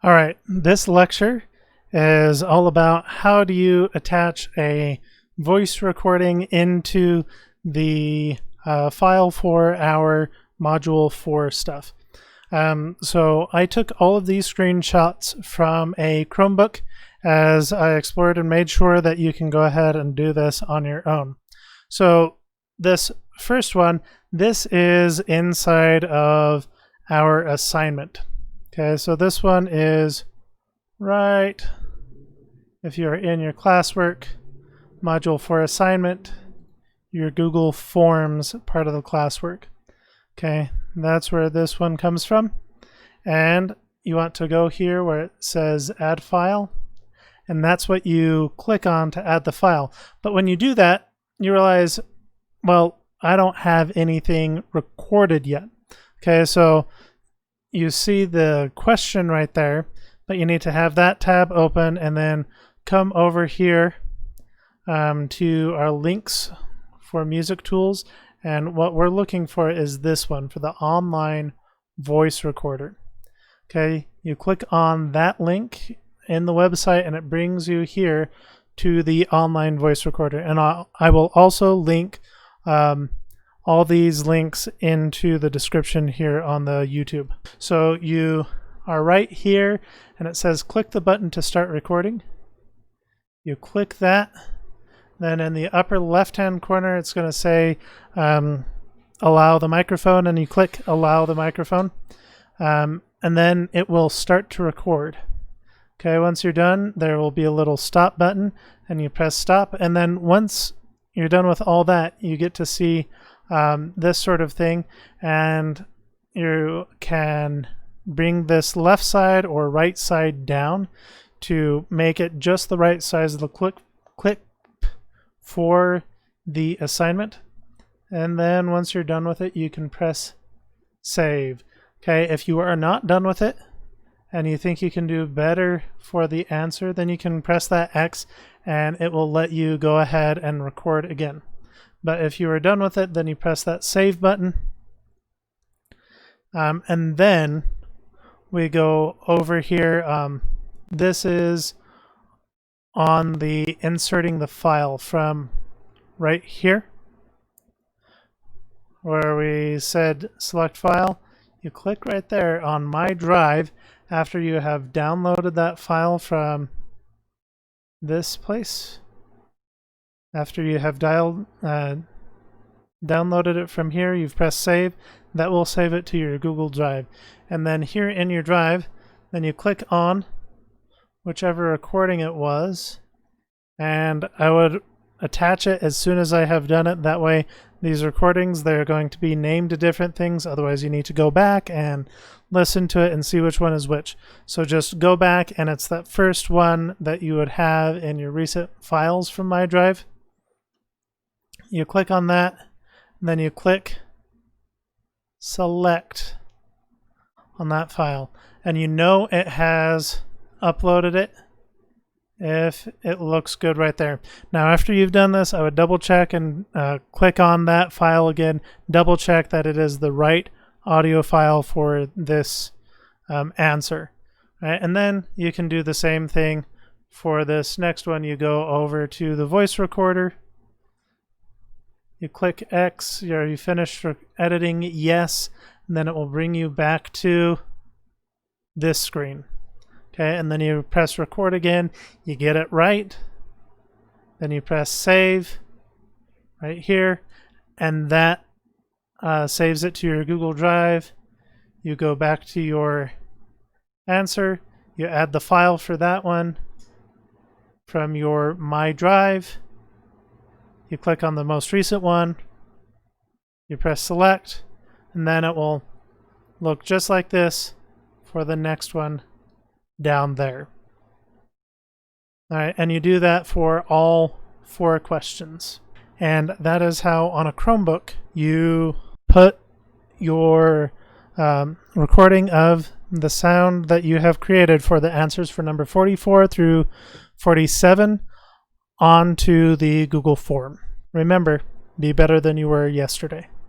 All right, this lecture is all about how do you attach a voice recording into the file for our Module 4 stuff. So I took all of these screenshots from a Chromebook as I explored and made sure that you can go ahead and do this on your own. So this first one, this is inside of our assignment. Okay, so this one is right, if you're in your classwork, Module 4 assignment, your Google Forms part of the classwork. Okay, that's where this one comes from. And you want to go here where it says add file, and that's what you click on to add the file. But when you do that, you realize, well, I don't have anything recorded yet. Okay, so you see the question right there, but you need to have that tab open and then come over here to our links for music tools. And what we're looking for is this one for the online voice recorder. Okay, you click on that link in the website and it brings you here to the online voice recorder. And I will also link all these links into the description here on the YouTube. So you are right here and it says click the button to start recording. You click that. Then in the upper left hand corner it's going to say allow the microphone, and you click allow the microphone, and then it will start to record. Okay, once you're done there will be a little stop button and you press stop, and then once you're done with all that you get to see this sort of thing, and you can bring this left side or right side down to make it just the right size of the clip for the assignment. And then once you're done with it you can press save. Okay, if you are not done with it and you think you can do better for the answer, then you can press that X and it will let you go ahead and record again. But if you are done with it, then you press that save button. And then we go over here. This is on the inserting the file from right here where we said select file. You click right there on My Drive after you have downloaded that file from this place. After you have downloaded it from here, you've pressed save. That will save it to your Google Drive. And then here in your drive, then you click on whichever recording it was, and I would attach it as soon as I have done it. That way these recordings, they're going to be named to different things, otherwise you need to go back and listen to it and see which one is which. So just go back and it's that first one that you would have in your recent files from My Drive. You click on that, and then you click select on that file, and you know it has uploaded it if it looks good right there. Now after you've done this, I would double check and click on that file again, double check that it is the right audio file for this answer. Right? And then you can do the same thing for this next one. You go over to the voice recorder, you click X, you finished editing, yes, and then it will bring you back to this screen. Okay, and then you press record again, you get it right, then you press save right here, and that saves it to your Google Drive. You go back to your answer, you add the file for that one from your My Drive. You click on the most recent one, you press select, and then it will look just like this for the next one down there. All right, and you do that for all 4 questions. And that is how on a Chromebook you put your recording of the sound that you have created for the answers for number 44 through 47 onto the Google form. Remember, be better than you were yesterday.